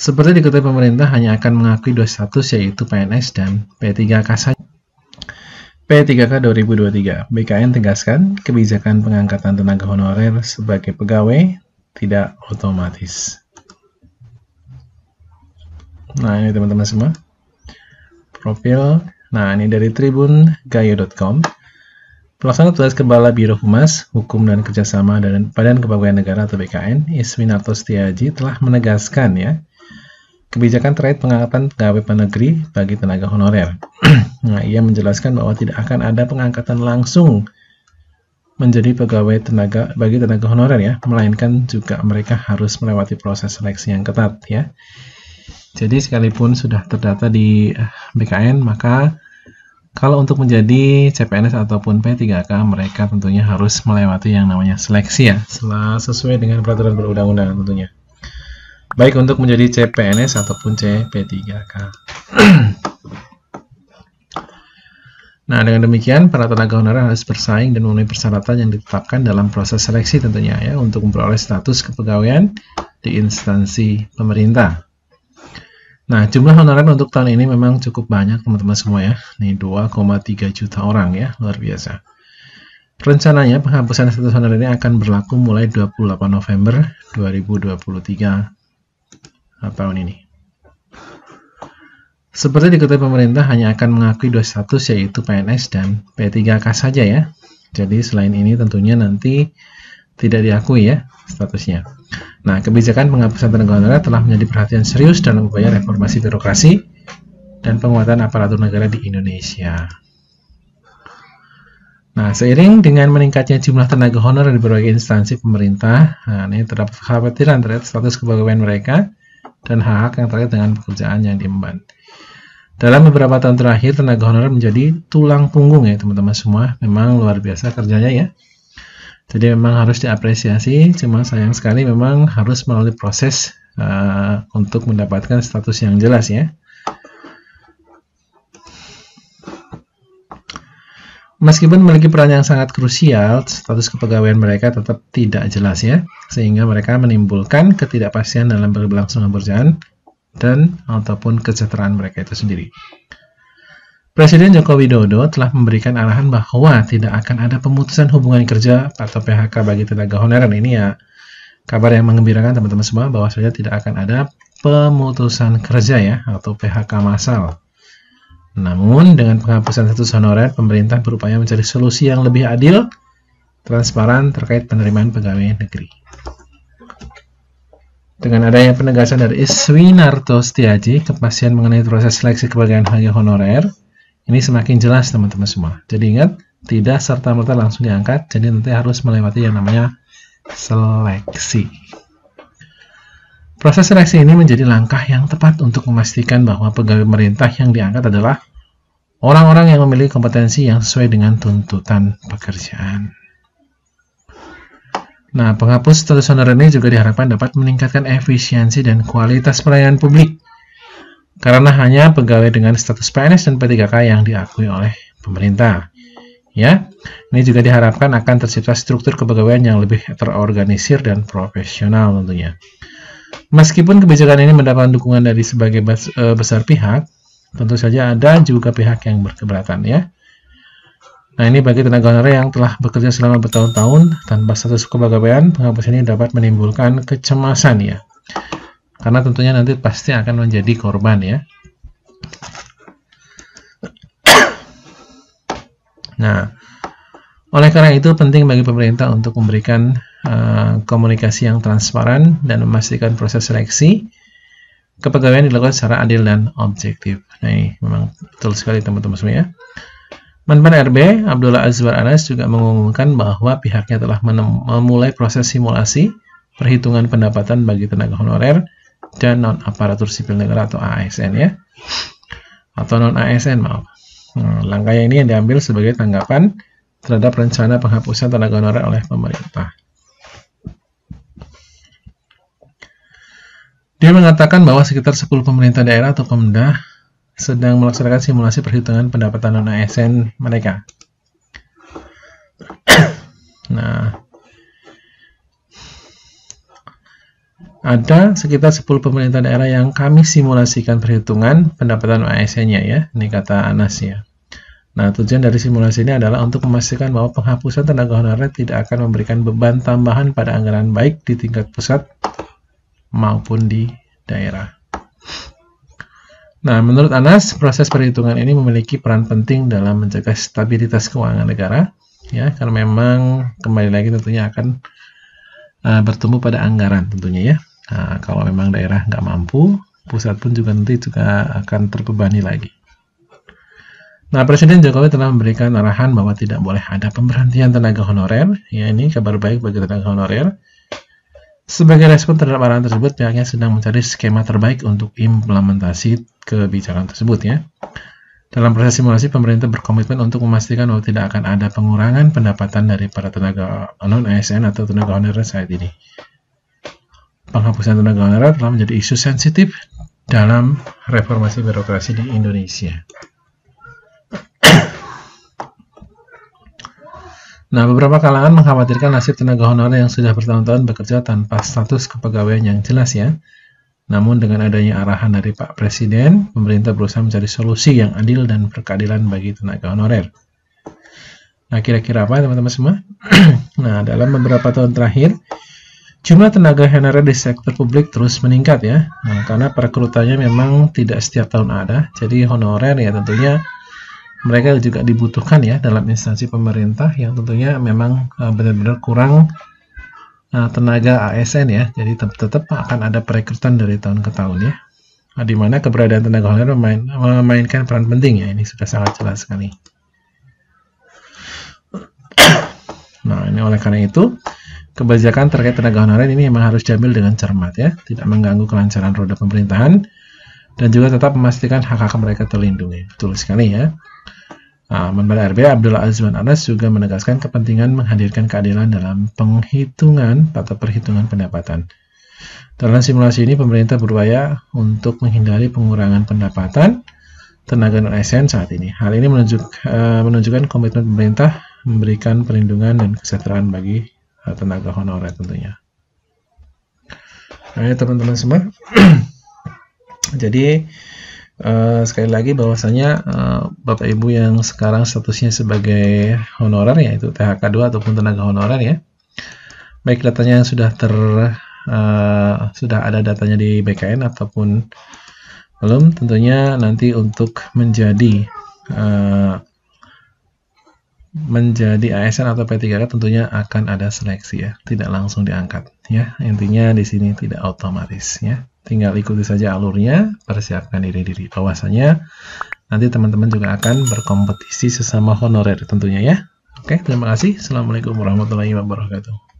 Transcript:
Seperti diketahui pemerintah hanya akan mengakui dua status yaitu PNS dan P3K saja. P3K 2023, BKN tegaskan kebijakan pengangkatan tenaga honorer sebagai pegawai tidak otomatis. Nah ini teman-teman semua, profil. Nah ini dari tribungayo.com. Pelaksana tugas Kepala Biro Humas, Hukum dan Kerjasama dan Badan Kepegawaian Negara atau BKN, Iswinarto Setiaji telah menegaskan ya kebijakan terkait pengangkatan pegawai negeri bagi tenaga honorer. Nah, ia menjelaskan bahwa tidak akan ada pengangkatan langsung menjadi pegawai bagi tenaga honorer ya, melainkan juga mereka harus melewati proses seleksi yang ketat ya. Jadi sekalipun sudah terdata di BKN, maka kalau untuk menjadi CPNS ataupun P3K, mereka tentunya harus melewati yang namanya seleksi ya, sesuai dengan peraturan perundang-undangan tentunya. Baik untuk menjadi CPNS ataupun P3K. Nah, dengan demikian, para tenaga honorer harus bersaing dan memenuhi persyaratan yang ditetapkan dalam proses seleksi tentunya ya, untuk memperoleh status kepegawaian di instansi pemerintah. Nah, jumlah honorer untuk tahun ini memang cukup banyak teman-teman semua ya. Nih 2,3 juta orang ya, luar biasa. Rencananya penghapusan status honorer ini akan berlaku mulai 28 November 2023 tahun ini. Seperti diketahui pemerintah hanya akan mengakui dua status yaitu PNS dan P3K saja ya. Jadi selain ini tentunya nanti tidak diakui ya statusnya. Nah, kebijakan penghapusan tenaga honorer telah menjadi perhatian serius dalam upaya reformasi birokrasi dan penguatan aparatur negara di Indonesia. Nah, seiring dengan meningkatnya jumlah tenaga honorer di berbagai instansi pemerintah, ini terdapat kekhawatiran terkait status kepegawaian mereka dan hak-hak yang terkait dengan pekerjaan yang diemban. Dalam beberapa tahun terakhir, tenaga honorer menjadi tulang punggung ya teman-teman semua. Memang luar biasa kerjanya ya. Jadi memang harus diapresiasi, cuma sayang sekali memang harus melalui proses untuk mendapatkan status yang jelas ya. Meskipun memiliki peran yang sangat krusial, status kepegawaian mereka tetap tidak jelas ya, sehingga mereka menimbulkan ketidakpastian dalam berlangsungnya pekerjaan dan ataupun kesejahteraan mereka itu sendiri. Presiden Joko Widodo telah memberikan arahan bahwa tidak akan ada pemutusan hubungan kerja atau PHK bagi tenaga honorer. Ini ya kabar yang menggembirakan teman-teman semua, bahwa saja tidak akan ada pemutusan kerja ya atau PHK massal. Namun dengan penghapusan status honorer, pemerintah berupaya mencari solusi yang lebih adil, transparan terkait penerimaan pegawai negeri. Dengan adanya penegasan dari Iswinarto Setiaji, kepastian mengenai proses seleksi kepegawaian honorer ini semakin jelas teman-teman semua. Jadi ingat, tidak serta-merta langsung diangkat, jadi nanti harus melewati yang namanya seleksi. Proses seleksi ini menjadi langkah yang tepat untuk memastikan bahwa pegawai pemerintah yang diangkat adalah orang-orang yang memiliki kompetensi yang sesuai dengan tuntutan pekerjaan. Nah, penghapus status honorer ini juga diharapkan dapat meningkatkan efisiensi dan kualitas pelayanan publik, karena hanya pegawai dengan status PNS dan P3K yang diakui oleh pemerintah. Ya, ini juga diharapkan akan tercipta struktur kepegawaian yang lebih terorganisir dan profesional tentunya. Meskipun kebijakan ini mendapat dukungan dari sebagai besar pihak, tentu saja ada juga pihak yang berkeberatan ya. Nah, ini bagi tenaga honorer yang telah bekerja selama bertahun-tahun tanpa status kepegawaian, penghapus ini dapat menimbulkan kecemasan ya. Karena tentunya nanti pasti akan menjadi korban ya. Nah, oleh karena itu penting bagi pemerintah untuk memberikan komunikasi yang transparan dan memastikan proses seleksi kepegawaian dilakukan secara adil dan objektif. Nah, ini memang betul sekali teman-teman semua ya. Menpan RB Abdullah Azwar Anas juga mengumumkan bahwa pihaknya telah memulai proses simulasi perhitungan pendapatan bagi tenaga honorer dan non-aparatur sipil negara atau ASN ya, atau non-ASN maaf. Langkah ini yang diambil sebagai tanggapan terhadap rencana penghapusan tenaga honorer oleh pemerintah. Dia mengatakan bahwa sekitar 10 pemerintah daerah atau Pemda sedang melaksanakan simulasi perhitungan pendapatan non-ASN mereka. Nah, Ada sekitar 10 pemerintah daerah yang kami simulasikan perhitungan pendapatan ASN-nya ya, ini kata Anas ya. Nah, tujuan dari simulasi ini adalah untuk memastikan bahwa penghapusan tenaga honorer tidak akan memberikan beban tambahan pada anggaran baik di tingkat pusat maupun di daerah. Nah, menurut Anas, proses perhitungan ini memiliki peran penting dalam menjaga stabilitas keuangan negara, ya, karena memang kembali lagi tentunya akan bertumbuh pada anggaran tentunya ya. Nah, kalau memang daerah nggak mampu, pusat pun juga nanti juga akan terbebani lagi. Nah, Presiden Jokowi telah memberikan arahan bahwa tidak boleh ada pemberhentian tenaga honorer, ya ini kabar baik bagi tenaga honorer. Sebagai respon terhadap arahan tersebut, pihaknya sedang mencari skema terbaik untuk implementasi kebijakan tersebut ya. Dalam proses simulasi, pemerintah berkomitmen untuk memastikan bahwa tidak akan ada pengurangan pendapatan dari para tenaga non-ASN atau tenaga honorer saat ini. Penghapusan tenaga honorer telah menjadi isu sensitif dalam reformasi birokrasi di Indonesia. Nah, beberapa kalangan mengkhawatirkan nasib tenaga honorer yang sudah bertahun-tahun bekerja tanpa status kepegawaian yang jelas ya. Namun dengan adanya arahan dari Pak Presiden, pemerintah berusaha mencari solusi yang adil dan berkeadilan bagi tenaga honorer. Nah, kira-kira apa teman-teman semua? Nah, dalam beberapa tahun terakhir, jumlah tenaga honorer di sektor publik terus meningkat ya. Nah, karena perekrutannya memang tidak setiap tahun ada, jadi honorer ya tentunya mereka juga dibutuhkan ya dalam instansi pemerintah yang tentunya memang benar-benar kurang tenaga ASN ya, jadi tetap akan ada perekrutan dari tahun ke tahun ya. Nah, di mana keberadaan tenaga honorer memainkan peran penting ya, ini sudah sangat jelas sekali. Nah, ini oleh karena itu kebijakan terkait tenaga honorer ini memang harus diambil dengan cermat ya, tidak mengganggu kelancaran roda pemerintahan dan juga tetap memastikan hak-hak mereka terlindungi. Betul sekali ya. Menteri RB Abdullah Azwan Anas juga menegaskan kepentingan menghadirkan keadilan dalam penghitungan atau perhitungan pendapatan. Dalam simulasi ini, pemerintah berupaya untuk menghindari pengurangan pendapatan tenaga non-ASN saat ini. Hal ini menunjukkan komitmen pemerintah memberikan perlindungan dan kesejahteraan bagi tenaga honorer tentunya. Nah, teman-teman semua. Jadi sekali lagi bahwasanya Bapak Ibu yang sekarang statusnya sebagai honorer yaitu THK2 ataupun tenaga honorer ya, baik datanya yang sudah ada datanya di BKN ataupun belum, tentunya nanti untuk menjadi ASN atau P3K tentunya akan ada seleksi ya, tidak langsung diangkat ya. Intinya di sini tidak otomatis ya. Tinggal ikuti saja alurnya, persiapkan diri bahwasanya nanti teman-teman juga akan berkompetisi sesama honorer tentunya ya. Oke, terima kasih. Assalamualaikum warahmatullahi wabarakatuh.